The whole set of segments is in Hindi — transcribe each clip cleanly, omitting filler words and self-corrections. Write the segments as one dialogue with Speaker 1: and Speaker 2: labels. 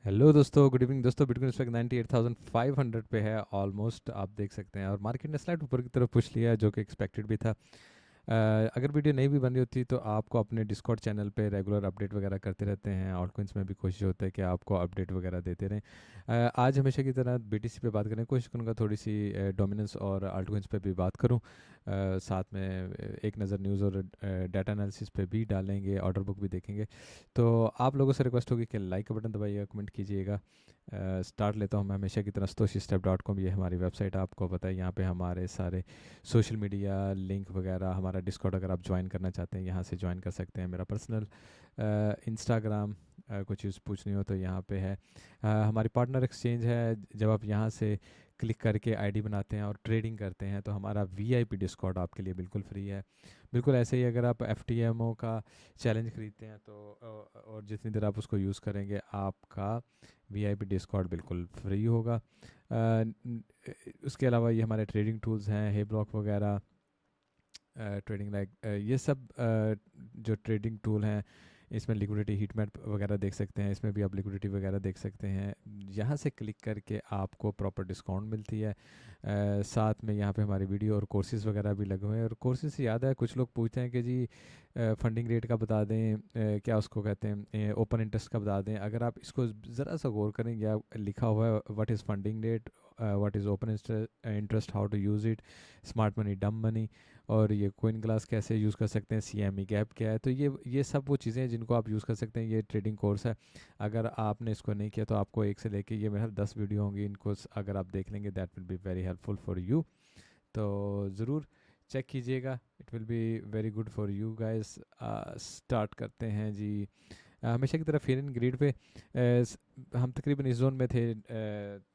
Speaker 1: हेलो दोस्तों, गुड इवनिंग दोस्तों। बिटकॉइन इस वक्त 98,500 पे है ऑलमोस्ट, आप देख सकते हैं। और मार्केट ने स्लाइड ऊपर की तरफ पुश लिया है, जो कि एक्सपेक्टेड भी था। अगर वीडियो नहीं भी बन रही होती तो आपको अपने डिस्कॉर्ड चैनल पे रेगुलर अपडेट वगैरह करते रहते हैं। ऑल्ट कॉइन्स में भी कोशिश होता है कि आपको अपडेट वगैरह देते रहें। आज हमेशा की तरह बीटीसी पे बात करने की कोशिश करूँगा, थोड़ी सी डोमिनेंस और ऑल्ट कॉइन्स पे भी बात करूँ। साथ में एक नज़र न्यूज़ और डाटा एनालिसिस पे भी डालेंगे, ऑर्डर बुक भी देखेंगे। तो आप लोगों से रिक्वेस्ट होगी कि लाइक का बटन दबाइएगा, कमेंट कीजिएगा। स्टार्ट लेता हूँ मैं हमेशा की तरह stoichstep.com, ये हमारी वेबसाइट, आपको पता है। यहाँ पे हमारे सारे सोशल मीडिया लिंक वगैरह, हमारा डिस्कॉर्ड अगर आप ज्वाइन करना चाहते हैं यहाँ से ज्वाइन कर सकते हैं। मेरा पर्सनल इंस्टाग्राम, कुछ चीज़ पूछनी हो तो यहाँ पे है। हमारी पार्टनर एक्सचेंज है। जब आप यहाँ से क्लिक करके आईडी बनाते हैं और ट्रेडिंग करते हैं तो हमारा वीआईपी डिस्कॉर्ड आपके लिए बिल्कुल फ्री है। बिल्कुल ऐसे ही अगर आप एफटीएमओ का चैलेंज खरीदते हैं तो और जितनी देर आप उसको यूज़ करेंगे आपका वीआईपी डिस्कॉर्ड बिल्कुल फ्री होगा। उसके अलावा ये हमारे ट्रेडिंग टूल्स हैं, हे ब्लॉक वगैरह, ट्रेडिंग लाइक ये सब जो ट्रेडिंग टूल हैं, इसमें लिक्विडिटी हीट मैप वगैरह देख सकते हैं। इसमें भी आप लिक्विडिटी वगैरह देख सकते हैं। यहाँ से क्लिक करके आपको प्रॉपर डिस्काउंट मिलती है। साथ में यहाँ पे हमारी वीडियो और कोर्सेज़ वगैरह भी लगे हुए हैं। और कोर्सेज से याद है, कुछ लोग पूछते हैं कि जी फंडिंग रेट का बता दें, क्या उसको कहते हैं, ओपन इंटरेस्ट का बता दें। अगर आप इसको ज़रा सा गौर करें, या लिखा हुआ है what is funding rate, what is open interest, how to use it, smart money, dumb money, और ये कोइन ग्लास कैसे यूज़ कर सकते हैं, सीएमई गैप क्या है। तो ये सब वो चीज़ें हैं जिनको आप यूज़ कर सकते हैं। ये ट्रेडिंग कोर्स है। अगर आपने इसको नहीं किया तो आपको एक से लेके ये मेरे 10 वीडियो होंगी, इनको अगर आप देख लेंगे that will be very helpful for you. तो ज़रूर चेक कीजिएगा, it will be very good for you guys. Start करते हैं जी। हमेशा की तरह फेयर एंड ग्रीड पे हम तकरीबन इस जोन में थे,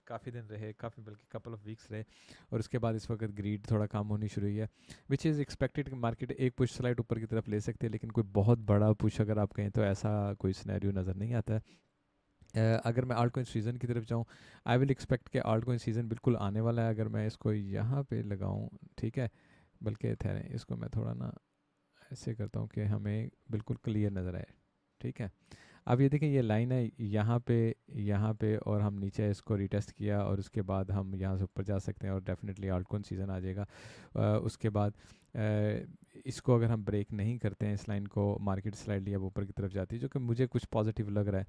Speaker 1: काफ़ी दिन रहे, काफ़ी बल्कि कपल ऑफ वीक्स रहे। और उसके बाद इस वक्त ग्रीड थोड़ा कम होनी शुरू हुई है, विच इज़ एक्सपेक्टेड कि मार्केट एक पुश स्लाइड ऊपर की तरफ ले सकते हैं। लेकिन कोई बहुत बड़ा पुश अगर आप कहें तो ऐसा कोई सिनेरियो नज़र नहीं आता है। अगर मैं आल्ट कॉइन सीज़न की तरफ जाऊँ, आई विल एक्सपेक्ट कि आल्ट कॉइन सीज़न बिल्कुल आने वाला है। अगर मैं इसको यहाँ पे लगाऊँ, ठीक है, बल्कि ठहरें, इसको मैं थोड़ा ना ऐसे करता हूँ कि हमें बिल्कुल क्लियर नज़र आए। ठीक है, अब ये देखें, ये लाइन है यहाँ पे और हम नीचे इसको रिटेस्ट किया और उसके बाद हम यहाँ से ऊपर जा सकते हैं और डेफिनेटली आल्टकॉइन सीज़न आ जाएगा। उसके बाद इसको अगर हम ब्रेक नहीं करते हैं, इस लाइन को, मार्केट स्लाइडली अब ऊपर की तरफ जाती है, जो कि मुझे कुछ पॉजिटिव लग रहा है।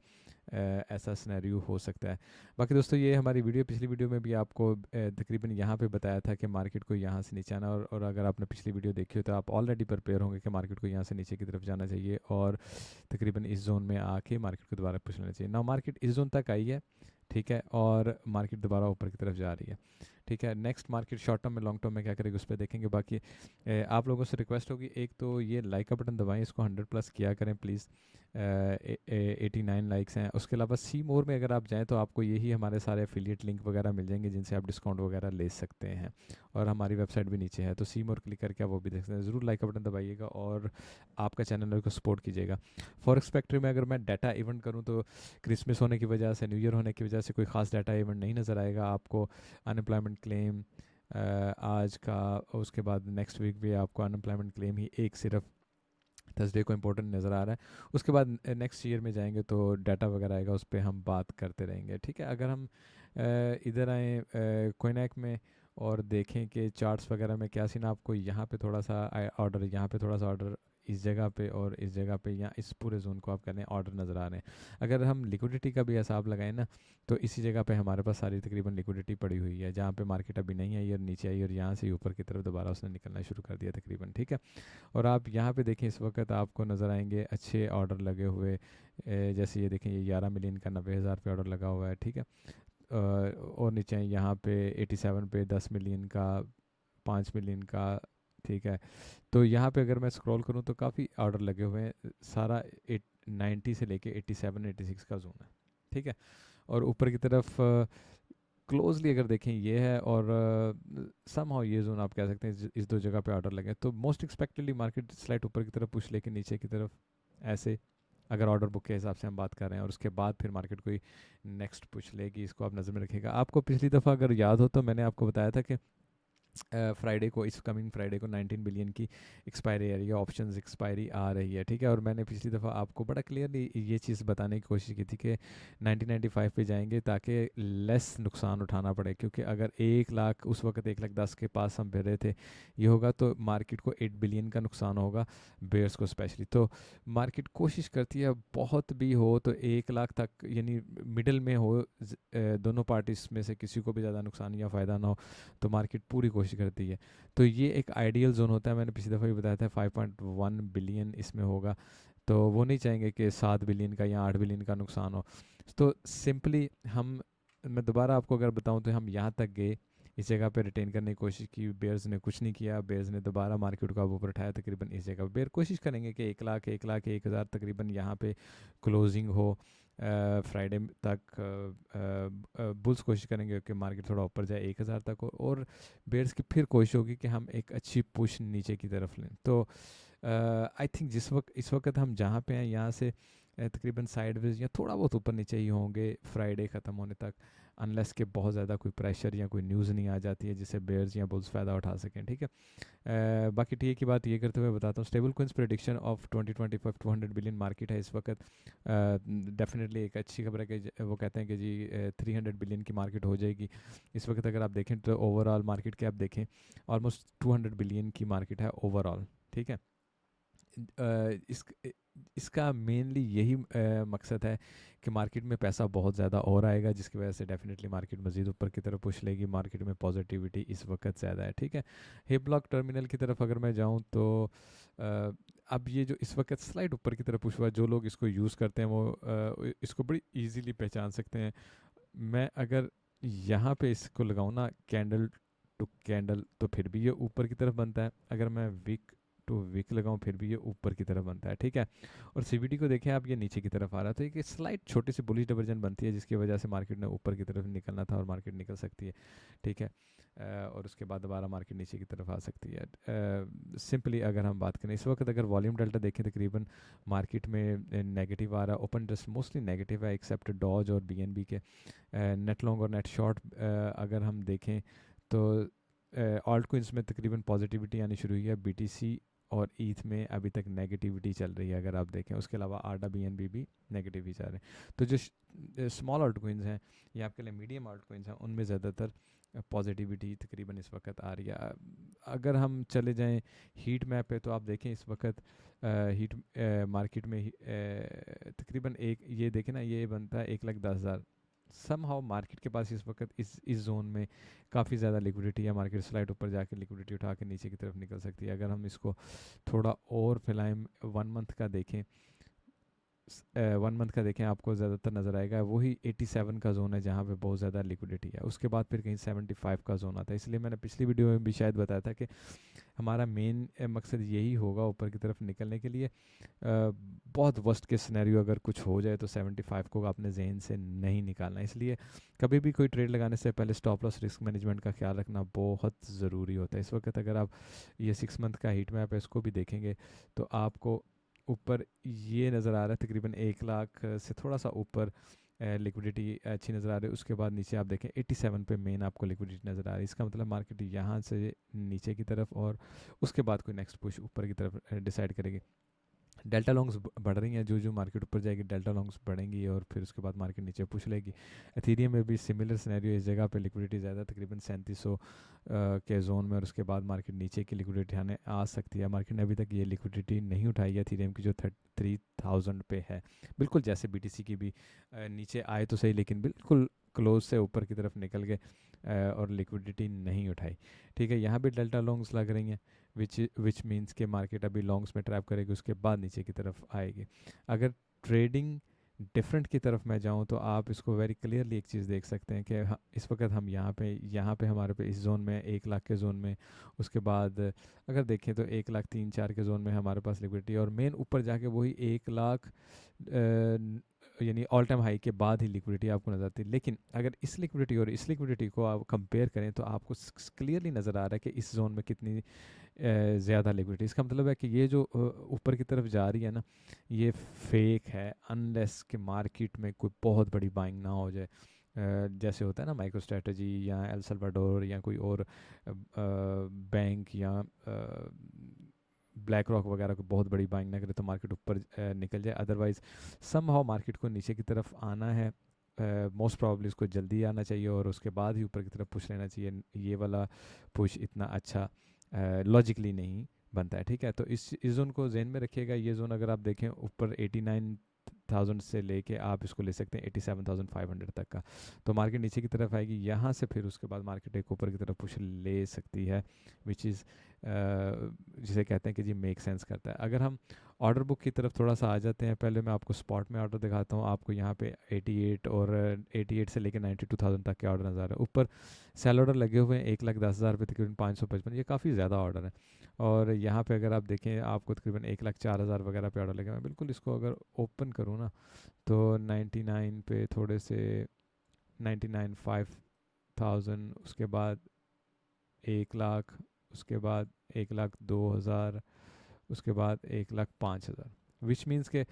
Speaker 1: ऐसा सिनेरियो हो सकता है। बाकी दोस्तों, ये हमारी वीडियो, पिछली वीडियो में भी आपको तकरीबन यहाँ पे बताया था कि मार्केट को यहाँ से नीचे आना, और अगर आपने पिछली वीडियो देखी हो तो आप ऑलरेडी प्रिपेयर होंगे कि मार्केट को यहाँ से नीचे की तरफ जाना चाहिए और तकरीबन इस जोन में आके मार्केट को दोबारा पुश लेना चाहिए ना। मार्केट इस जोन तक आई है, ठीक है, और मार्केट दोबारा ऊपर की तरफ जा रही है। ठीक है, नेक्स्ट मार्केट शॉर्ट टर्म में, लॉन्ग टर्म में क्या करेगी उस पर देखेंगे। बाकी आप लोगों से रिक्वेस्ट होगी, एक तो ये लाइक का बटन दबाएं, इसको 100 प्लस किया करें प्लीज़। 89 लाइक्स हैं। उसके अलावा सी मोर में अगर आप जाएँ तो आपको यही हमारे सारे एफिलिएट लिंक वगैरह मिल जाएंगे जिनसे आप डिस्काउंट वगैरह ले सकते हैं। और हमारी वेबसाइट भी नीचे है, तो सी मोर क्लिक करके आप वो भी देख सकते हैं। ज़रूर लाइक का बटन दबाइएगा और आपका चैनल को सपोर्ट कीजिएगा। फॉरेक्स फैक्ट्री में अगर मैं डाटा इवेंट करूं तो क्रिसमस होने की वजह से, न्यू ईयर होने की वजह से कोई ख़ास डाटा इवेंट नहीं नज़र आएगा आपको। अनएम्प्लॉयमेंट क्लेम आज का, उसके बाद नेक्स्ट वीक भी आपको अनएम्प्लॉयमेंट क्लेम ही एक सिर्फ थर्सडे को इम्पोर्टेंट नज़र आ रहा है। उसके बाद नेक्स्ट ईयर में जाएंगे तो डाटा वगैरह आएगा, उस पर हम बात करते रहेंगे। ठीक है, अगर हम इधर आए कोइनैक में और देखें कि चार्ट्स वगैरह में क्या सीन, आपको यहाँ पे थोड़ा सा ऑर्डर, यहाँ पे थोड़ा सा ऑर्डर, इस जगह पे और इस जगह पे, या इस पूरे जोन को आप करें ऑर्डर नज़र आ रहे हैं। अगर हम लिक्विडिटी का भी हिसाब लगाएं ना, तो इसी जगह पे हमारे पास सारी तकरीबन लिक्विडिटी पड़ी हुई है, जहाँ पे मार्केट अभी नहीं आई और नीचे आई और यहाँ से ऊपर की तरफ दोबारा उसने निकलना शुरू कर दिया तकरीबन। ठीक है, और आप यहाँ पे देखें, इस वक्त आपको नज़र आएंगे अच्छे ऑर्डर लगे हुए। जैसे ये देखें, ये 11 मिलियन का 90,000 पे ऑर्डर लगा हुआ है। ठीक है, और नीचे यहाँ पे 87 पे 10 मिलियन का, 5 मिलियन का। ठीक है, तो यहाँ पे अगर मैं स्क्रॉल करूँ तो काफ़ी ऑर्डर लगे हुए हैं। सारा 90 से लेके 87 86 का जोन है। ठीक है, और ऊपर की तरफ क्लोजली अगर देखें ये है, और समहाउ ये जोन आप कह सकते हैं, इस दो जगह पे ऑर्डर लगे, तो मोस्ट एक्सपेक्टेडली मार्केट स्लाइड ऊपर की तरफ पुश लेके नीचे की तरफ ऐसे, अगर ऑर्डर बुक के हिसाब से हम बात कर रहे हैं, और उसके बाद फिर मार्केट कोई नेक्स्ट पुश लेगी, इसको आप नज़र में रखिएगा। आपको पिछली दफ़ा अगर याद हो तो मैंने आपको बताया था कि फ्राइडे को, इस कमिंग फ्राइडे को 19 बिलियन की एक्सपायरी आ रही है, ऑप्शंस एक्सपायरी आ रही है, ठीक है। और मैंने पिछली दफ़ा आपको बड़ा क्लियरली ये चीज़ बताने की कोशिश की थी कि 1995 पे जाएंगे ताकि लेस नुकसान उठाना पड़े, क्योंकि अगर 1 लाख, उस वक्त 1 लाख 10 के पास हम फिर रहे थे, ये होगा तो मार्केट को 8 बिलियन का नुकसान होगा, बेयर्स को स्पेशली। तो मार्केट कोशिश करती है बहुत भी हो तो 1 लाख तक, यानी मिडल में हो, दोनों पार्टीज में से किसी को भी ज़्यादा नुकसान या फ़ायदा ना हो, तो मार्केट पूरी कोशिश करती है। तो ये एक आइडियल जोन होता है, मैंने पिछली दफ़ा भी बताया था 5.1 बिलियन इसमें होगा, तो वो नहीं चाहेंगे कि 7 बिलियन का या 8 बिलियन का नुकसान हो। तो सिंपली मैं दोबारा आपको अगर बताऊं तो हम यहाँ तक गए, इस जगह पे रिटेन करने की कोशिश की, बेयर्स ने कुछ नहीं किया, बेयर्स ने दोबारा मार्केट को अब ऊपर उठाया, तकरीबन इस जगह पे बेयर कोशिश करेंगे कि 1 लाख 1 लाख 1 हज़ार तकरीबन यहाँ पे क्लोजिंग हो फ्राइडे तक। बुल्स कोशिश करेंगे कि मार्केट थोड़ा ऊपर जाए 1 हज़ार तक हो, और बेयर्स की फिर कोशिश होगी कि हम एक अच्छी पुश नीचे की तरफ लें। तो आई थिंक इस वक्त हम जहाँ पे हैं यहाँ से तकरीबन साइडवेज या थोड़ा बहुत ऊपर नीचे ही होंगे फ्राइडे ख़त्म होने तक, अनलेस के बहुत ज़्यादा कोई प्रेशर या कोई न्यूज़ नहीं आ जाती है जिससे बेयर्स या बुल्स फ़ायदा उठा सकें, ठीक है। बाकी ठीक की बात ये करते हुए बताता हूँ, stable coins prediction of 2025 200 billion market है इस वक्त। डेफिनेटली एक अच्छी खबर है कि वो कहते हैं कि जी 300 बिलियन की मार्केट हो जाएगी इस वक्त। अगर आप देखें तो ओवरऑल मार्केट की आप देखें, ऑलमोस्ट 200 बिलियन की मार्केट है ओवरऑल, ठीक है। इस इसका मेनली यही मकसद है कि मार्केट में पैसा बहुत ज़्यादा और आएगा, जिसकी वजह से डेफिनेटली मार्केट मज़ीद ऊपर की तरफ पुश लेगी, मार्केट में पॉजिटिविटी इस वक्त ज़्यादा है, ठीक है। हिप ब्लॉक टर्मिनल की तरफ अगर मैं जाऊं तो अब ये जो इस वक्त स्लाइड ऊपर की तरफ पुश हुआ, जो लोग इसको यूज़ करते हैं वो इसको बड़ी ईजीली पहचान सकते हैं। मैं अगर यहाँ पे इसको लगाऊँ ना कैंडल टू कैंडल, तो फिर भी ये ऊपर की तरफ बनता है। अगर मैं विक टू विक लगाऊं फिर भी ये ऊपर की तरफ बनता है, ठीक है। और सीवीडी को देखें आप, ये नीचे की तरफ आ रहा है, तो एक स्लाइट छोटी सी बुलिश डिवर्जन बनती है जिसकी वजह से मार्केट ने ऊपर की तरफ निकलना था और मार्केट निकल सकती है, ठीक है। और उसके बाद दोबारा मार्केट नीचे की तरफ आ सकती है। सिंपली अगर हम बात करें इस वक्त, अगर वॉल्यूम डेल्टा देखें तकरीबन मार्केट में नेगेटिव आ रहा है, ओपन इंटरेस्ट मोस्टली नेगेटिव है एक्सेप्ट डॉज और बीएनबी के। नेट लॉन्ग और नेट शॉर्ट अगर हम देखें तो ऑल्ट कोइंस में तकरीबन पॉजिटिविटी आनी शुरू हुई है, बीटीसी और ईथ में अभी तक नेगेटिविटी चल रही है अगर आप देखें। उसके अलावा आरडा बीएनबी भी नेगेटिव ही जा रहे हैं। तो जो स्मॉल ऑल्ट कोइंस हैं या आपके लिए मीडियम ऑल्ट कोइंस हैं, उनमें ज़्यादातर पॉजिटिविटी तकरीबन इस वक्त आ रही है। अगर हम चले जाएं हीट मैप पे तो आप देखें इस वक्त हीट मार्केट में तकरीबन एक ये देखें ना, ये बनता है 1,10,000। समहाउ मार्केट के पास इस वक्त इस जोन में काफ़ी ज़्यादा लिक्विडिटी है, मार्केट स्लाइड ऊपर जाके लिक्विडिटी उठा के नीचे की तरफ निकल सकती है। अगर हम इसको थोड़ा और फैलाएं, 1 मंथ का देखें, 1 मंथ का देखें आपको ज़्यादातर नज़र आएगा वही 87 का जोन है जहाँ पे बहुत ज़्यादा लिक्विडिटी है। उसके बाद फिर कहीं 75 का जोन आता है। इसलिए मैंने पिछली वीडियो में भी शायद बताया था कि हमारा मेन मकसद यही होगा ऊपर की तरफ निकलने के लिए। बहुत वर्स्ट के सिनेरियो अगर कुछ हो जाए तो 75 को अपने जहन से नहीं निकालना। इसलिए कभी भी कोई ट्रेड लगाने से पहले स्टॉप लॉस रिस्क मैनेजमेंट का ख्याल रखना बहुत ज़रूरी होता है। इस वक्त अगर आप ये 6 मंथ का हीट मैप है इसको भी देखेंगे तो आपको ऊपर ये नज़र आ रहा है तकरीबन 1 लाख से थोड़ा सा ऊपर लिक्विडिटी अच्छी नज़र आ रही है। उसके बाद नीचे आप देखें 87 पे मेन आपको लिक्विडिटी नज़र आ रही है। इसका मतलब मार्केट यहाँ से नीचे की तरफ और उसके बाद कोई नेक्स्ट पुश ऊपर की तरफ डिसाइड करेगी। डेल्टा लॉन्ग्स बढ़ रही हैं, जो जो मार्केट ऊपर जाएगी डेल्टा लॉन्ग्स बढ़ेंगी और फिर उसके बाद मार्केट नीचे पुश लेगी। एथेरियम में भी सिमिलर सिनेरियो, इस जगह पे लिक्विडिटी ज़्यादा तकरीबन 3700 के जोन में, और उसके बाद मार्केट नीचे की लिक्विडिटी आने आ सकती है। मार्केट ने अभी तक ये लिक्विडिटी नहीं उठाई है एथेरियम की जो 3000 पे है। बिल्कुल जैसे बीटीसी की भी नीचे आए तो सही, लेकिन बिल्कुल क्लोज से ऊपर की तरफ निकल गए और लिक्विडिटी नहीं उठाई, ठीक है। यहाँ भी डेल्टा लॉन्ग्स लग रही हैं विच मीन्स के मार्केट अभी लॉन्ग्स में ट्रैप करेगी, उसके बाद नीचे की तरफ आएगी। अगर ट्रेडिंग डिफरेंट की तरफ मैं जाऊं तो आप इसको वेरी क्लियरली एक चीज़ देख सकते हैं कि इस वक्त हम यहाँ पे हमारे पे इस जोन में 1 लाख के जोन में, उसके बाद अगर देखें तो 1,03,4 के जोन में हमारे पास लिक्विडिटी, और मेन ऊपर जाके वही 1 लाख यानी ऑल टाइम हाई के बाद ही लिक्विडिटी आपको नज़र आती है। लेकिन अगर इस लिक्विडिटी और इस लिक्विडिटी को आप कंपेयर करें तो आपको क्लियरली नज़र आ रहा है कि इस जोन में कितनी ज़्यादा लिक्विडिटी। इसका मतलब है कि ये जो ऊपर की तरफ जा रही है ना, ये फेक है, अनलेस कि मार्केट में कोई बहुत बड़ी बाइंग ना हो जाए। जैसे होता है ना माइक्रो स्ट्रेटजी या एल सल्वाडोर या कोई और बैंक या ब्लैक रॉक वगैरह को बहुत बड़ी बाइंग ना करे तो मार्केट ऊपर निकल जाए। अदरवाइज समहाउ मार्केट को नीचे की तरफ आना है, मोस्ट प्रॉब्ली उसको जल्दी आना चाहिए और उसके बाद ही ऊपर की तरफ पुश लेना चाहिए। ये वाला पुश इतना अच्छा लॉजिकली नहीं बनता है, ठीक है। तो इस जोन को जहन में रखिएगा। ये जोन अगर आप देखें ऊपर 89,000 से लेके आप इसको ले सकते हैं 87,500 तक का। तो मार्केट नीचे की तरफ आएगी, यहाँ से फिर उसके बाद मार्केट एक ऊपर की तरफ पुश ले सकती है, विच इज़ जिसे कहते हैं कि जी मेक सेंस करता है। अगर हम ऑर्डर बुक की तरफ थोड़ा सा आ जाते हैं, पहले मैं आपको स्पॉट में ऑर्डर दिखाता हूँ। आपको यहाँ पे 88 और 88 से लेकर 92,000 तक के ऑर्डर नज़र आ रहे हैं। ऊपर सेल ऑर्डर लगे हुए हैं 1,10,000 पे तकरीबन 555, ये काफ़ी ज़्यादा ऑर्डर है। और यहाँ पे अगर आप देखें आपको तकरीबन 1,04,000 वगैरह पे ऑर्डर लगे। मैं बिल्कुल इसको अगर ओपन करूँ ना तो 99 पे थोड़े से 99,500, उसके बाद 1,00,000, उसके बाद 1,02,000, उसके बाद 1,05,000, विच मीन्स के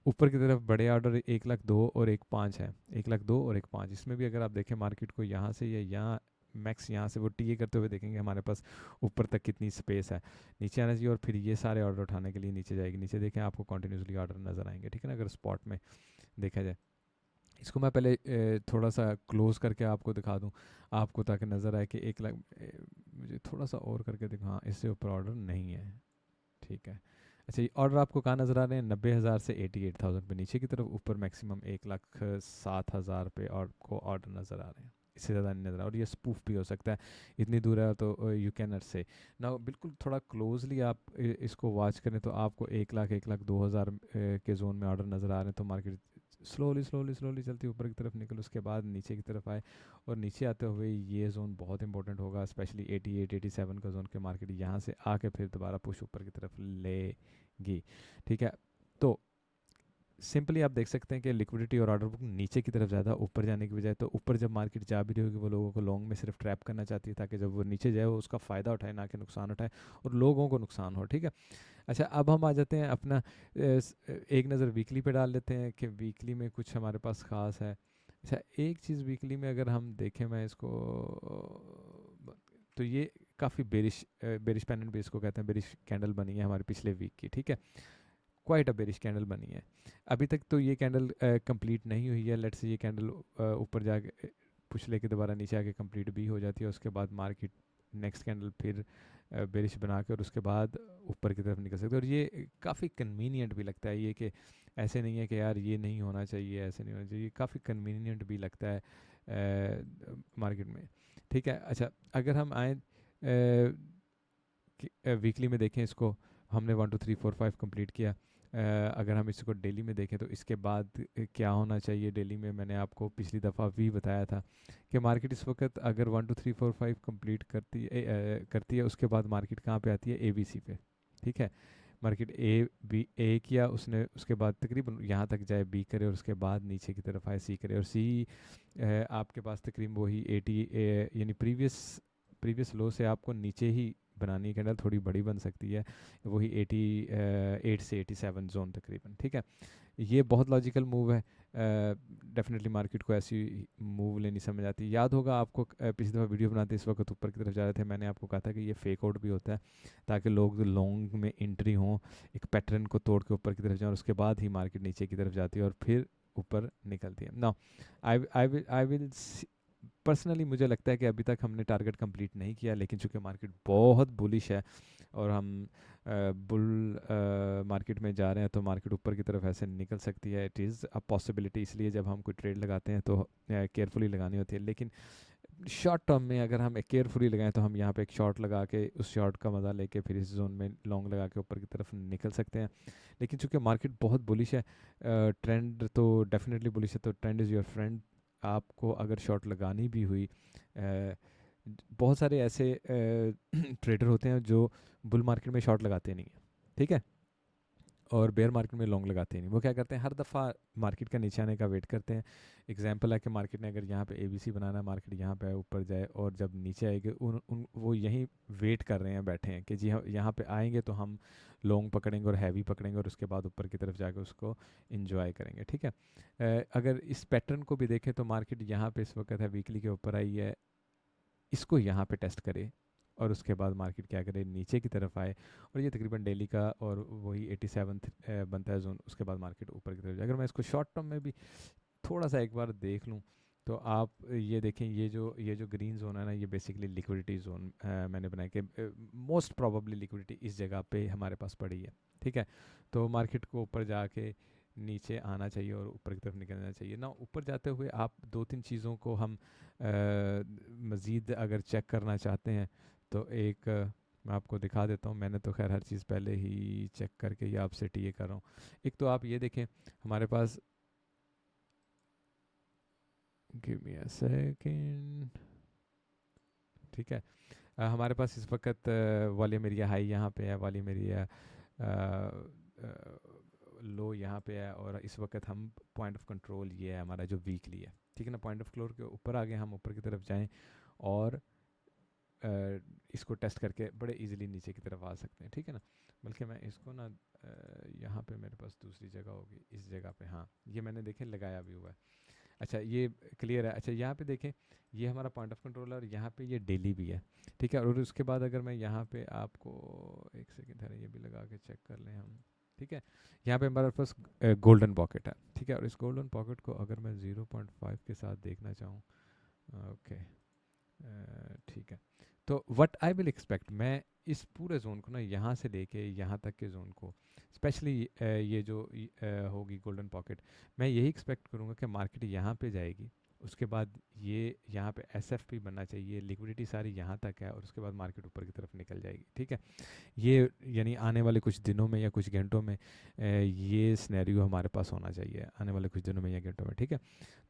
Speaker 1: ऊपर की तरफ बड़े ऑर्डर 1,02,000 और 1,05,000 है। 1,02,000 और 1,05,000 इसमें भी अगर आप देखें मार्केट को यहाँ से या यहाँ मैक्स यहाँ से वो टीए करते हुए देखेंगे हमारे पास ऊपर तक कितनी स्पेस है, नीचे आना चाहिए और फिर ये सारे ऑर्डर उठाने के लिए नीचे जाएगी। नीचे देखें आपको कंटिन्यूसली ऑर्डर नज़र आएंगे, ठीक है ना, अगर स्पॉट में देखा जाए। इसको मैं पहले थोड़ा सा क्लोज करके आपको दिखा दूं आपको, ताकि नज़र आए कि 1,00,000 मुझे थोड़ा सा और करके दिखा। हाँ, इससे ऊपर ऑर्डर नहीं है, ठीक है। अच्छा, ये ऑर्डर आपको कहाँ नज़र आ रहे हैं? 90,000 से 88,000 पे नीचे की तरफ, ऊपर मैक्सिमम 1,07,000 पे और को ऑर्डर नज़र आ रहे हैं, इससे ज़्यादा नहीं नज़र आ। और ये स्पूफ भी हो सकता है, इतनी दूर है तो यू कैन नॉट से ना। बिल्कुल थोड़ा क्लोजली आप इसको वॉच करें तो आपको 1,00,000 1,02,000 के जोन में ऑर्डर नज़र आ रहे हैं। तो मार्केट स्लोली स्लोली स्लोली चलती ऊपर की तरफ निकल, उसके बाद नीचे की तरफ आए और नीचे आते हुए ये जोन बहुत इंपॉर्टेंट होगा, स्पेशली 88 87 का जोन के मार्केट यहाँ से आके फिर दोबारा पुश ऊपर की तरफ लेगी, ठीक है। तो सिंपली आप देख सकते हैं कि लिक्विडिटी और ऑर्डर बुक नीचे की तरफ ज़्यादा, ऊपर जाने की बजाय। तो ऊपर जब मार्केट जा भी रही होगी वो लोगों को लॉन्ग में सिर्फ ट्रैप करना चाहती है, ताकि जब वो नीचे जाए वो उसका फ़ायदा उठाए, ना कि नुकसान उठाए और लोगों को नुकसान हो, ठीक है। अच्छा, अब हम आ जाते हैं अपना एक नज़र वीकली पे डाल लेते हैं कि वीकली में कुछ हमारे पास ख़ास है। अच्छा, एक चीज़ वीकली में अगर हम देखें, मैं इसको तो ये काफ़ी बेरिश बेरिश पैनल भी इसको कहते हैं, बेरिश कैंडल बनी है हमारे पिछले वीक की, ठीक है। क्वाइट अ बेरिश कैंडल बनी है। अभी तक तो ये कैंडल कंप्लीट नहीं हुई है। लेट्स से ये कैंडल ऊपर जाके पुश लेके दोबारा नीचे आके कंप्लीट भी हो जाती है, उसके बाद मार्केट नेक्स्ट कैंडल फिर बेरिश बना के और उसके बाद ऊपर की तरफ निकल सकते हैं। और ये काफ़ी कन्वीनियंट भी लगता है, ये कि ऐसे नहीं है कि यार ये नहीं होना चाहिए, ऐसे नहीं होना चाहिए, काफ़ी कन्वीनियंट भी लगता है मार्केट में, ठीक है। अच्छा, अगर हम आए वीकली में देखें इसको, हमने 1 2 3 4 5 कंप्लीट किया। अगर हम इसको डेली में देखें तो इसके बाद क्या होना चाहिए डेली में, मैंने आपको पिछली दफ़ा भी बताया था कि मार्केट इस वक्त अगर 1 2 3 4 5 कंप्लीट करती है उसके बाद मार्केट कहाँ पे आती है? ABC पे, ठीक है। मार्केट ए किया उसने, उसके बाद तकरीबन यहाँ तक जाए, B करे और उसके बाद नीचे की तरफ आए, C करे और C आपके पास तकरीबन वही 80 यानी प्रीवियस लो से आपको नीचे ही बनानी है कैंडल, थोड़ी बड़ी बन सकती है, वही 88 से 87 जोन तकरीबन, ठीक है। ये बहुत लॉजिकल मूव है। डेफिनेटली मार्केट को ऐसी मूव लेनी समझ आती है। याद होगा आपको पिछली दफ़ा वीडियो बनाते इस वक्त ऊपर की तरफ जा रहे थे, मैंने आपको कहा था कि ये फेक आउट भी होता है ताकि लोग लॉन्ग में एंट्री हों, एक पैटर्न को तोड़ के ऊपर की तरफ जाएं और उसके बाद ही मार्केट नीचे की तरफ जाती है और फिर ऊपर निकलती है। नाउ आई विल पर्सनली मुझे लगता है कि अभी तक हमने टारगेट कंप्लीट नहीं किया, लेकिन चूंकि मार्केट बहुत बुलिश है और हम बुल मार्केट में जा रहे हैं तो मार्केट ऊपर की तरफ ऐसे निकल सकती है। इट इज़ अ पॉसिबिलिटी, इसलिए जब हम कोई ट्रेड लगाते हैं तो केयरफुली लगानी होती है। लेकिन शॉर्ट टर्म में अगर हम केयरफुली लगाएं तो हम यहाँ पे एक शॉर्ट लगा के उस शॉर्ट का मज़ा लेके फिर इस जोन में लॉन्ग लगा के ऊपर की तरफ निकल सकते हैं। लेकिन चूंकि मार्केट बहुत बुलिश है, ट्रेंड तो डेफिनेटली बुलिश है, तो ट्रेंड इज़ योर फ्रेंड। आपको अगर शॉर्ट लगानी भी हुई, बहुत सारे ऐसे ट्रेडर होते हैं जो बुल मार्केट में शॉर्ट लगाते नहीं हैं, ठीक है। और बेयर मार्केट में लॉन्ग लगाते ही नहीं। वो क्या करते हैं, हर दफ़ा मार्केट का नीचे आने का वेट करते हैं। एग्जांपल है कि मार्केट ने अगर यहाँ पे ABC बनाना है, मार्केट यहाँ पे ऊपर जाए और जब नीचे आएगी उन उन वो यहीं वेट कर रहे हैं, बैठे हैं कि जी हम यहाँ पे आएंगे तो हम लॉन्ग पकड़ेंगे और हैवी पकड़ेंगे और उसके बाद ऊपर की तरफ जाकर उसको इंजॉय करेंगे। ठीक है, अगर इस पैटर्न को भी देखें तो मार्केट यहाँ पे इस वक्त है वीकली के ऊपर आई है, इसको यहाँ पे टेस्ट करे और उसके बाद मार्केट क्या करे, नीचे की तरफ आए और ये तकरीबन डेली का और वही 87 बनता है जोन, उसके बाद मार्केट ऊपर की तरफ जाए। अगर मैं इसको शॉर्ट टर्म में भी थोड़ा सा एक बार देख लूँ तो आप ये देखें, ये जो ग्रीन जोन है ना, ये बेसिकली लिक्विडिटी जोन मैंने बनाया कि मोस्ट प्रोबेबली लिक्विडिटी इस जगह पे हमारे पास पड़ी है। ठीक है, तो मार्केट को ऊपर जाके नीचे आना चाहिए और ऊपर की तरफ निकलना चाहिए ना। ऊपर जाते हुए आप दो तीन चीज़ों को हम मज़ीद अगर चेक करना चाहते हैं तो एक मैं आपको दिखा देता हूँ। मैंने तो खैर हर चीज़ पहले ही चेक करके ये आपसे टी ए कर रहा हूँ। एक तो आप ये देखें, हमारे पास, गिव मी अ सेकेंड, ठीक है, हमारे पास इस वक्त वॉल्यूम एरिया हाई यहाँ पे है, वॉल्यूम एरिया लो यहाँ पे है, और इस वक्त हम पॉइंट ऑफ कंट्रोल ये है हमारा जो वीकली है। ठीक है ना, पॉइंट ऑफ कंट्रोल के ऊपर आगे हम ऊपर की तरफ जाएं और इसको टेस्ट करके बड़े इजीली नीचे की तरफ आ सकते हैं। ठीक है ना, बल्कि मैं इसको ना यहाँ पे मेरे पास दूसरी जगह होगी, इस जगह पे, हाँ ये मैंने देखे लगाया भी हुआ है। अच्छा ये क्लियर है। अच्छा यहाँ पे देखें, ये हमारा पॉइंट ऑफ कंट्रोल है और यहाँ पे ये डेली भी है। ठीक है, और उसके बाद अगर मैं यहाँ पे आपको एक सेकेंड है, ये भी लगा के चेक कर लें हम। ठीक है, यहाँ पे हमारे पास गोल्डन पॉकेट है। ठीक है, और इस गोल्डन पॉकेट को अगर मैं 0.5 के साथ देखना चाहूँ, ओके, ठीक है, तो व्हाट आई विल एक्सपेक्ट, मैं इस पूरे जोन को ना, यहाँ से लेके यहाँ तक के जोन को, स्पेशली ये जो होगी गोल्डन पॉकेट, मैं यही एक्सपेक्ट करूँगा कि मार्केट यहाँ पे जाएगी, उसके बाद ये यहाँ पे SFP बनना चाहिए, लिक्विडिटी सारी यहाँ तक है और उसके बाद मार्केट ऊपर की तरफ निकल जाएगी। ठीक है, ये यानी आने वाले कुछ दिनों में या कुछ घंटों में ये सिनेरियो हमारे पास होना चाहिए, आने वाले कुछ दिनों में या घंटों में। ठीक है,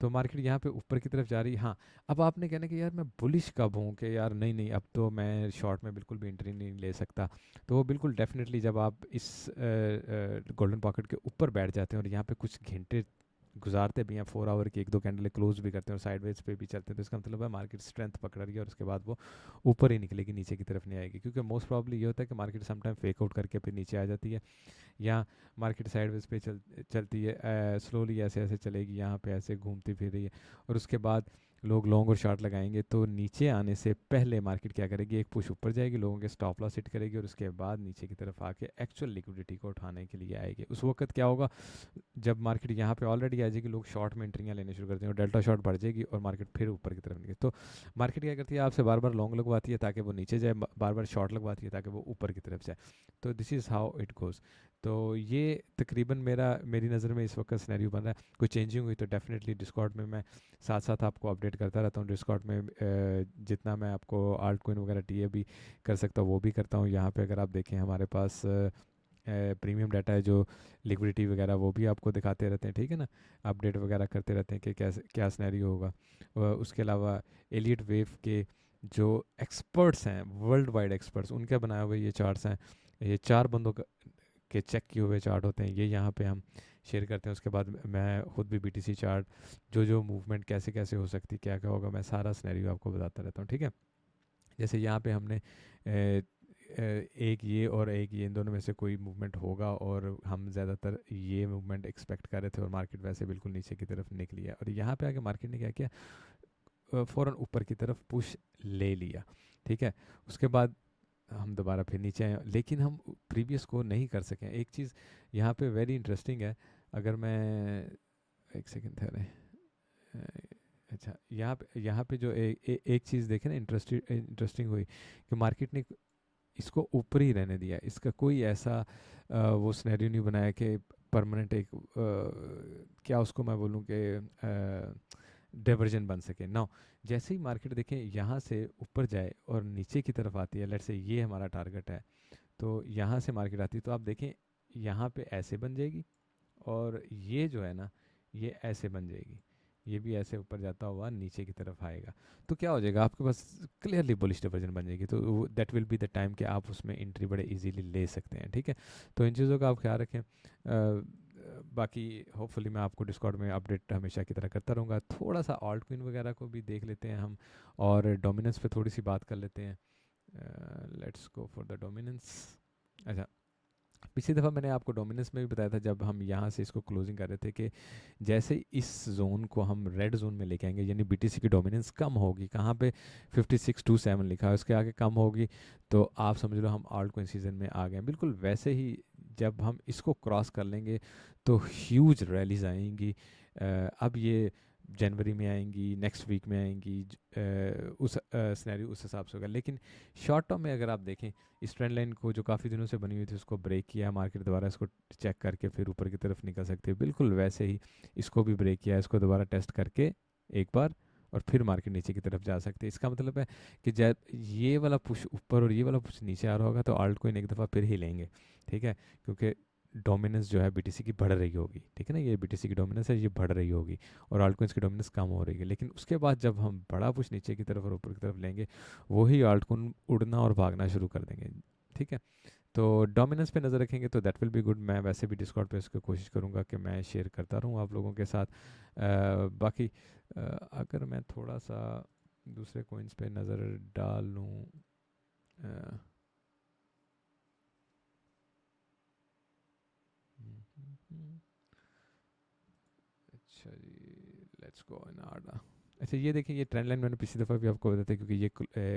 Speaker 1: तो मार्केट यहाँ पे ऊपर की तरफ जा रही है। हाँ, अब आपने कहना कि यार मैं बुलिश कब हूँ, कि यार नहीं नहीं अब तो मैं शॉर्ट में बिल्कुल भी एंट्री नहीं ले सकता। तो वो बिल्कुल डेफिनेटली जब आप इस गोल्डन पॉकेट के ऊपर बैठ जाते हैं और यहाँ पे कुछ घंटे गुजारते भी हैं, 4 आवर की 1-2 कैंडल क्लोज भी करते हैं और साइडवेज पे भी चलते हैं, तो इसका मतलब है मार्केट स्ट्रेंथ पकड़ रही है और उसके बाद वो ऊपर ही निकलेगी, नीचे की तरफ नहीं आएगी। क्योंकि मोस्ट प्रॉब्ली ये होता है कि मार्केट समटाइम फेक आउट करके फिर नीचे आ जाती है, या मार्केट साइडवेज पे चलती है, स्लोली ऐसे ऐसे चलेगी, यहाँ पे ऐसे घूमती फिर रही है, और उसके बाद लोग लॉन्ग और शॉर्ट लगाएंगे तो नीचे आने से पहले मार्केट क्या करेगी, एक पुश ऊपर जाएगी, लोगों के स्टॉप लॉस हिट करेगी और उसके बाद नीचे की तरफ आके एक्चुअल लिक्विडिटी को उठाने के लिए आएगी। उस वक्त क्या होगा, जब मार्केट यहाँ पे ऑलरेडी आ जाएगी, लोग शॉर्ट में एंट्रियाँ लेने शुरू करते हैं और डेल्टा शॉर्ट बढ़ जाएगी और मार्केट फिर ऊपर की तरफ निकले। तो मार्केट क्या करती है, आपसे बार बार लॉन्ग लगवाती है ताकि वो नीचे जाए, बार बार शॉर्ट लगवाती है ताकि वो ऊपर की तरफ जाए। तो this is how it goes. तो ये तकरीबन मेरी नज़र में इस वक्त सिनेरियो बन रहा है। कोई चेंजिंग हुई तो डेफिनेटली डिस्कॉर्ड में मैं साथ साथ आपको अपडेट करता रहता हूँ। डिस्कॉर्ड में जितना मैं आपको आल्ट कोइन वगैरह टीए भी कर सकता हूँ वो भी करता हूँ। यहाँ पे अगर आप देखें हमारे पास प्रीमियम डाटा है, जो लिक्विडिटी वगैरह वो भी आपको दिखाते रहते हैं। ठीक है ना, अपडेट वगैरह करते रहते हैं कि कैसे क्या सिनेरियो होगा। उसके अलावा एलियट वेव के जो एक्सपर्ट्स हैं, वर्ल्ड वाइड एक्सपर्ट्स, उनके बनाए हुए ये चार्ट्स हैं, ये 4 बंदों के चेक किए हुए चार्ट होते हैं, ये यहाँ पे हम शेयर करते हैं। उसके बाद मैं खुद भी BTC चार्ट, जो जो मूवमेंट कैसे कैसे हो सकती, क्या क्या होगा, मैं सारा सिनेरियो आपको बताता रहता हूँ। ठीक है, जैसे यहाँ पे हमने एक ये और एक ये, इन दोनों में से कोई मूवमेंट होगा और हम ज़्यादातर ये मूवमेंट एक्सपेक्ट कर रहे थे और मार्केट वैसे बिल्कुल नीचे की तरफ निकली है। और यहाँ पे आके मार्केट ने क्या किया, फ़ौरन ऊपर की तरफ पुश ले लिया। ठीक है, उसके बाद हम दोबारा फिर नीचे आए, लेकिन हम प्रीवियस को नहीं कर सके। एक चीज़ यहाँ पे वेरी इंटरेस्टिंग है, अगर मैं एक सेकेंड ठहरे, अच्छा यहाँ पे जो एक चीज़ देखें ना, इंटरेस्टिंग हुई कि मार्केट ने इसको ऊपर ही रहने दिया, इसका कोई ऐसा वो सिनेरियो नहीं बनाया कि परमानेंट एक क्या उसको मैं बोलूँ कि डाइवर्जन बन सके ना। जैसे ही मार्केट देखें यहाँ से ऊपर जाए और नीचे की तरफ आती है, लेट्स से ये हमारा टारगेट है, तो यहाँ से मार्केट आती है तो आप देखें यहाँ पे ऐसे बन जाएगी और ये जो है ना ये ऐसे बन जाएगी। ये भी ऐसे ऊपर जाता हुआ नीचे की तरफ आएगा, तो क्या हो जाएगा, आपके पास क्लियरली बुलिश डाइवर्जन बन जाएगी, तो that will be the time कि आप उसमें एंट्री बड़े इजीली ले सकते हैं। ठीक है, तो इन चीज़ों का आप ख्याल रखें। बाकी होपफुली मैं आपको डिस्कॉर्ड में अपडेट हमेशा की तरह करता रहूँगा। थोड़ा सा ऑल्ट क्वीन वगैरह को भी देख लेते हैं हम, और डोमिनेंस पे थोड़ी सी बात कर लेते हैं। Let's go for the dominance. अच्छा, पिछली दफ़ा मैंने आपको डोमिनेंस में भी बताया था, जब हम यहाँ से इसको क्लोजिंग कर रहे थे, कि जैसे इस जोन को हम रेड जोन में लेके आएंगे, यानी बीटीसी की डोमिनेंस कम होगी, कहाँ पे 5627 लिखा है, उसके आगे कम होगी, तो आप समझ लो हम ऑल्ट कॉइन सीजन में आ गए हैं। बिल्कुल वैसे ही जब हम इसको क्रॉस कर लेंगे तो ह्यूज रैलीज आएंगी। अब ये जनवरी में आएंगी, नेक्स्ट वीक में आएंगी, उस सिनेरियो उस हिसाब से होगा। लेकिन शॉर्ट टर्म में अगर आप देखें, इस ट्रेंड लाइन को जो काफ़ी दिनों से बनी हुई थी उसको ब्रेक किया मार्केट दोबारा, इसको चेक करके फिर ऊपर की तरफ निकल सकती है। बिल्कुल वैसे ही इसको भी ब्रेक किया, इसको दोबारा टेस्ट करके एक बार, और फिर मार्केट नीचे की तरफ जा सकती है। इसका मतलब है कि जब ये वाला पुश ऊपर और ये वाला पुश नीचे आ रहा होगा, तो आल्ट कोइन एक दफ़ा फिर ही लेंगे। ठीक है, क्योंकि डोमिनेंस जो है बीटीसी की बढ़ रही होगी। ठीक है ना, ये बीटीसी की डोमिनेंस है, ये बढ़ रही होगी, और आल्ट कोइंस की डोमिनेंस कम हो रही है। लेकिन उसके बाद जब हम बड़ा पुश नीचे की तरफ और ऊपर की तरफ लेंगे, वही आल्ट कोइन उड़ना और भागना शुरू कर देंगे। ठीक है, तो डोमिनेंस पे नज़र रखेंगे तो दैट विल बी गुड। मैं वैसे भी डिस्कॉर्ड पे इसको कोशिश करूँगा कि मैं शेयर करता रहूँ आप लोगों के साथ। बाकी अगर मैं थोड़ा सा दूसरे कोइंस पे नज़र डाल लूँ, अच्छा जी, लेट्स गो इन आर्डर। अच्छा, ये देखिए, ये ट्रेंड लाइन मैंने पिछली दफ़ा भी आपको बताया था, क्योंकि ये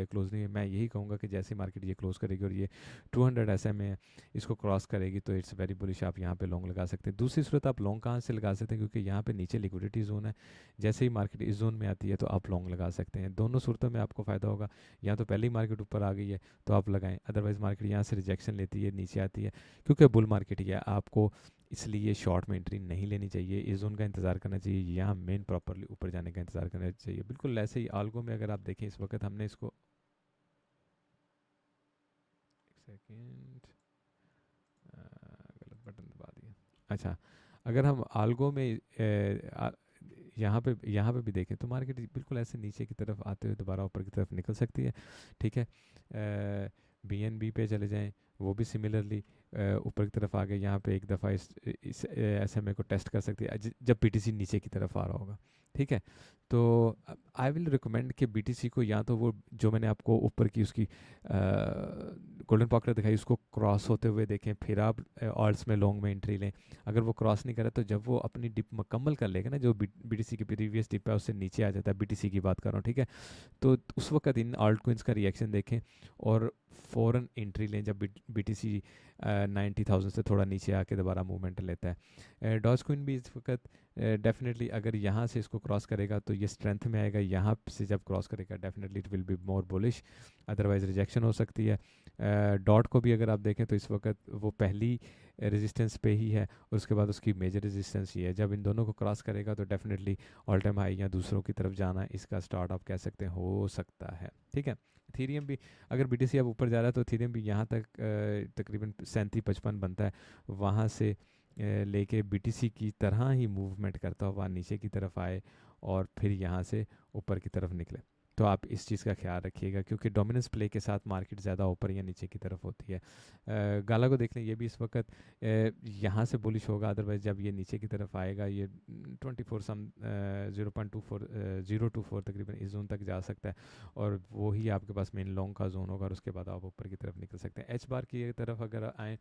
Speaker 1: क्लोज नहीं है। मैं यही कहूँगा कि जैसे मार्केट ये क्लोज करेगी और ये 200 SMA है, इसको क्रॉस करेगी, तो इट्स वेरी बुलिश, आप यहाँ पे लॉन्ग लगा सकते हैं। दूसरी सूरत आप लॉन्ग कहाँ से लगा सकते हैं, क्योंकि यहाँ पे नीचे लिक्विडिटी जोन है, जैसे ही मार्केट इस जोन में आती है तो आप लॉन्ग लगा सकते हैं। दोनों सूरतों में आपको फ़ायदा होगा। या तो पहले ही मार्केट ऊपर आ गई है तो आप लगाएं, अदरवाइज़ मार्केट यहाँ से रिजेक्शन लेती है, नीचे आती है, क्योंकि बुल मार्केट ही है, आपको इसलिए शॉर्ट में एंट्री नहीं लेनी चाहिए। इस जोन का इंतज़ार करना चाहिए, यहाँ मेन प्रॉपरली ऊपर जाने का इंतज़ार करना चाहिए। बिल्कुल ऐसे ही आल्गो में अगर आप देखें, इस वक्त हमने इसको, एक सेकेंड, गलत बटन दबा दिया। अच्छा, अगर हम आल्गो में यहाँ पे भी देखें, तो मार्केट बिल्कुल ऐसे नीचे की तरफ आते हुए दोबारा ऊपर की तरफ निकल सकती है। ठीक है, BNB पे चले जाएं, वो भी सिमिलरली ऊपर की तरफ आ गए, यहाँ पे एक दफ़ा इस SMA को टेस्ट कर सकती है जब BTC नीचे की तरफ आ रहा होगा। ठीक है, तो आई विल रिकमेंड कि BTC को या तो वो जो मैंने आपको ऊपर की उसकी गोल्डन पॉकेट दिखाई, उसको क्रॉस होते हुए देखें, फिर आप ऑल्ट्स में लॉन्ग में एंट्री लें। अगर वो क्रॉस नहीं करे, तो जब वो अपनी डिप मुकम्मल कर लेगा ना, जो BTC की प्रीवियस डिप है उससे नीचे आ जाता है, BTC की बात कर रहा हूँ। ठीक है, तो उस वक्त इन आल्ट कोइंस का रिएक्शन देखें और फ़ौरन एंट्री लें जब BTC 90,000 से थोड़ा नीचे आके दोबारा मूवमेंट लेता है। डॉज कोइन भी इस वक्त डेफिनेटली अगर यहाँ से इसको क्रॉस करेगा तो ये स्ट्रेंथ में आएगा, यहाँ से जब क्रॉस करेगा definitely it will be more bullish, otherwise rejection हो सकती है। डॉट को भी अगर आप देखें तो इस वक्त वो पहली रेजिस्टेंस पे ही है, और उसके बाद उसकी मेजर रेजिस्टेंस ही है। जब इन दोनों को क्रॉस करेगा तो डेफिनेटली ऑल टाइम हाई या दूसरों की तरफ जाना इसका स्टार्ट आप कह सकते हैं हो सकता है। ठीक है, इथेरियम भी अगर BTC अब ऊपर जा रहा है तो इथेरियम भी यहाँ तक तकरीबन 37-55 बनता है, वहाँ से लेके BTC की तरह ही मूवमेंट करता हुआ नीचे की तरफ आए और फिर यहाँ से ऊपर की तरफ निकले। तो आप इस चीज़ का ख्याल रखिएगा, क्योंकि डोमिनेंस प्ले के साथ मार्केट ज़्यादा ऊपर या नीचे की तरफ होती है। गाला को देख लें, ये भी इस वक्त यहाँ से बुलिश होगा, अदरवाइज जब ये नीचे की तरफ आएगा, ये 24 सम 0.24 तकरीबन इस जोन तक जा सकता है, और वो ही आपके पास मेन लॉन्ग का जोन होगा, और उसके बाद आप ऊपर की तरफ निकल सकते हैं। H बार की तरफ अगर आएँ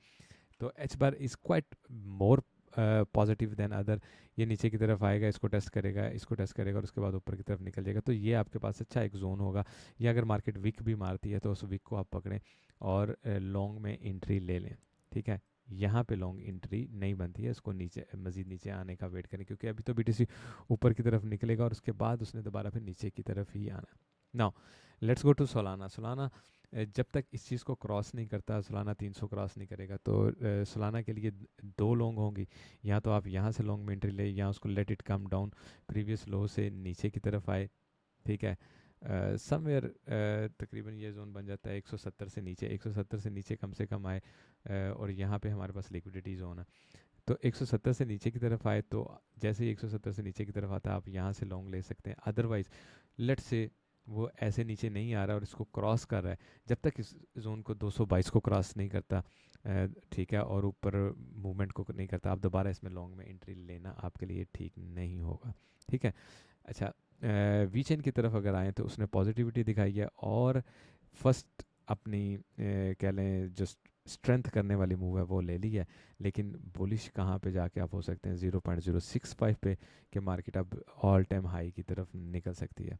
Speaker 1: तो H bar is quite more positive than other. ये नीचे की तरफ आएगा, इसको टेस्ट करेगा, इसको टेस्ट करेगा, और उसके बाद ऊपर की तरफ निकल जाएगा, तो ये आपके पास अच्छा एक जोन होगा। या अगर मार्केट विक भी मारती है तो उस विक को आप पकड़ें और लॉन्ग में एंट्री ले लें। ठीक है, यहाँ पे लॉन्ग एंट्री नहीं बनती है, इसको नीचे मज़ीद नीचे आने का वेट करें, क्योंकि अभी तो BTC ऊपर की तरफ निकलेगा और उसके बाद उसने दोबारा फिर नीचे की तरफ ही आना। Now let's go to Solana. Solana जब तक इस चीज़ को क्रॉस नहीं करता, सोलाना 300 क्रॉस नहीं करेगा, तो सोलाना के लिए दो लॉन्ग होंगी। या तो आप यहाँ से लॉन्ग में एंट्री ले, या उसको let it come down, previous लो से नीचे की तरफ आए। ठीक है, समवेयर तकरीबन ये जोन बन जाता है 170 से नीचे, 170 से नीचे कम से कम आए, और यहाँ पे हमारे पास लिक्विडिटी जोन है। तो 170 से नीचे की तरफ आए तो जैसे ही 170 से नीचे की तरफ आता है आप यहाँ से लॉन्ग ले सकते हैं। अदरवाइज लेट से वो ऐसे नीचे नहीं आ रहा और इसको क्रॉस कर रहा है, जब तक इस जोन को 222 को क्रॉस नहीं करता, ठीक है, और ऊपर मूवमेंट को नहीं करता, आप दोबारा इसमें लॉन्ग में एंट्री लेना आपके लिए ठीक नहीं होगा। ठीक है। अच्छा, वी चेन की तरफ अगर आएँ तो उसने पॉजिटिविटी दिखाई है और फर्स्ट अपनी कह लें जो स्ट्रेंथ करने वाली मूव है वो ले ली है, लेकिन बुलिश कहाँ पे जाके आप हो सकते हैं 0.065 पे कि मार्केट अब ऑल टाइम हाई की तरफ निकल सकती है।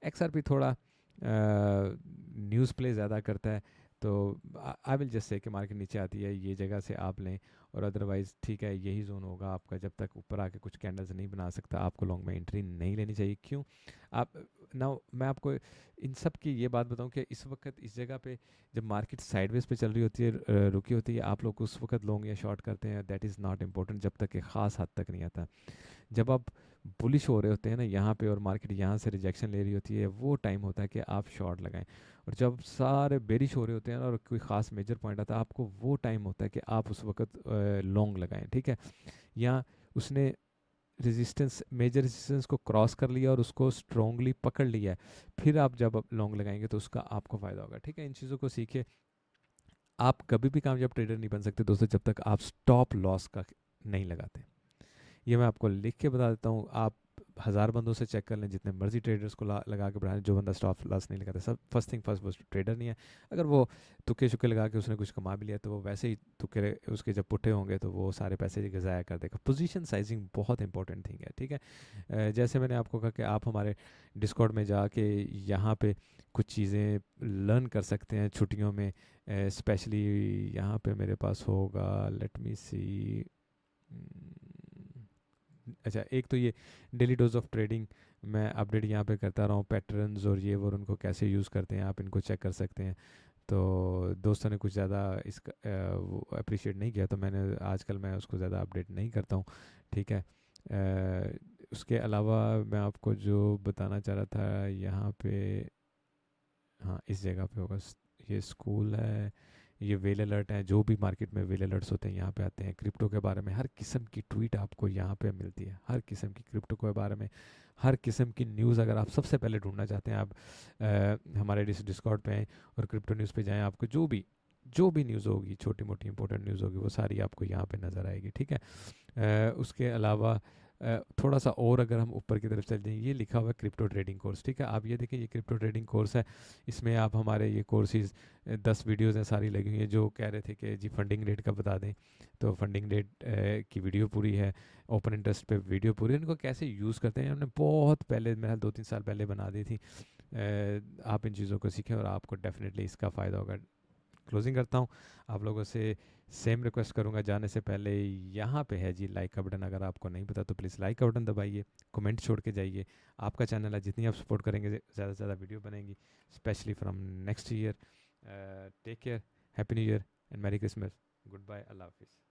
Speaker 1: XRP थोड़ा न्यूज़ प्ले ज़्यादा करता है, तो आई विल जस्ट से कि मार्केट नीचे आती है ये जगह से आप लें, और अदरवाइज़ ठीक है यही जोन होगा आपका, जब तक ऊपर आके कुछ कैंडल्स नहीं बना सकता आपको लॉन्ग में एंट्री नहीं लेनी चाहिए। क्यों? आप ना, मैं आपको इन सब की ये बात बताऊं कि इस वक्त इस जगह पे जब मार्केट साइडवेज पे चल रही होती है, रुकी होती है, आप लोग उस वक्त लॉन्ग या शॉर्ट करते हैं, दैट इज़ नॉट इम्पोर्टेंट जब तक कि ख़ास हद तक नहीं आता। जब आप बुलिश हो रहे होते हैं ना यहाँ पे और मार्केट यहाँ से रिजेक्शन ले रही होती है, वो टाइम होता है कि आप शॉर्ट लगाएं। और जब सारे बेरिश हो रहे होते हैं ना और कोई ख़ास मेजर पॉइंट आता है, आपको वो टाइम होता है कि आप उस वक्त लॉन्ग लगाएं। ठीक है। या उसने रेजिस्टेंस, मेजर रेजिस्टेंस को क्रॉस कर लिया और उसको स्ट्रोंगली पकड़ लिया है, फिर आप जब लॉन्ग लगाएंगे तो उसका आपको फ़ायदा होगा। ठीक है, इन चीज़ों को सीखिए। आप कभी भी कामयाब ट्रेडर नहीं बन सकते दोस्तों जब तक आप स्टॉप लॉस का नहीं लगाते। ये मैं आपको लिख के बता देता हूँ, आप 1000 बंदों से चेक कर लें, जितने मर्जी ट्रेडर्स को लगा के बढ़ाएं, जो बंदा स्टॉप लॉस नहीं लगाता, सब फर्स्ट थिंग फर्स्ट वो ट्रेडर नहीं है। अगर वो तुक्के शुक्के लगा के उसने कुछ कमा भी लिया तो वो वैसे ही तुक्के उसके जब पुट्ठे होंगे तो वो सारे पैसे ज़ाया कर देगा। पोजीशन साइजिंग बहुत इंपॉर्टेंट थिंग है। ठीक है। जैसे मैंने आपको कहा कि आप हमारे डिस्कॉर्ड में जाके यहाँ पे कुछ चीज़ें लर्न कर सकते हैं छुट्टियों में, स्पेशली यहाँ पे मेरे पास होगा, लेट मी सी। अच्छा, एक तो ये डेली डोज ऑफ ट्रेडिंग मैं अपडेट यहाँ पे करता रहा हूँ, पैटर्न्स और ये वो उनको कैसे यूज़ करते हैं आप इनको चेक कर सकते हैं। तो दोस्तों ने कुछ ज़्यादा इसका वो अप्रिशिएट नहीं किया, तो मैंने आजकल मैं उसको ज़्यादा अपडेट नहीं करता हूँ। ठीक है। उसके अलावा मैं आपको जो बताना चाह रहा था यहाँ पे, हाँ इस जगह पे होगा, ये स्कूल है, ये वेल अलर्ट है, जो भी मार्केट में वेल अलर्ट्स होते हैं यहाँ पे आते हैं। क्रिप्टो के बारे में हर किस्म की ट्वीट आपको यहाँ पे मिलती है, हर किस्म की क्रिप्टो के बारे में हर किस्म की न्यूज़ अगर आप सबसे पहले ढूंढना चाहते हैं, आप हमारे डिस्कॉर्ड पे आएँ और क्रिप्टो न्यूज़ पे जाएँ, आपको जो भी न्यूज़ होगी, छोटी मोटी इंपॉर्टेंट न्यूज़ होगी, वो सारी आपको यहाँ पे नज़र आएगी। ठीक है। उसके अलावा थोड़ा सा और अगर हम ऊपर की तरफ चल जाएं, ये लिखा हुआ है क्रिप्टो ट्रेडिंग कोर्स। ठीक है, आप ये देखें, ये क्रिप्टो ट्रेडिंग कोर्स है। इसमें आप हमारे ये कोर्सेज 10 वीडियोज़ हैं सारी लगी हुई हैं, जो कह रहे थे कि जी फंडिंग रेट का बता दें, तो फंडिंग रेट की वीडियो पूरी है, ओपन इंटरेस्ट पे वीडियो पूरी है, इनको कैसे यूज़ करते हैं हमने बहुत पहले, मेरा 2-3 साल पहले बना दी थी। आप इन चीज़ों को सीखें और आपको डेफिनेटली इसका फ़ायदा होगा। क्लोजिंग करता हूँ, आप लोगों से सेम रिक्वेस्ट करूँगा जाने से पहले, यहाँ पे है जी लाइक का बटन, अगर आपको नहीं पता तो प्लीज़ लाइक का बटन दबाइए, कमेंट छोड़ के जाइए। आपका चैनल है, जितनी आप सपोर्ट करेंगे ज़्यादा से ज़्यादा वीडियो बनेंगी, specially from next year. Take care, happy new year and merry Christmas, goodbye, अल्लाह हाफिज़।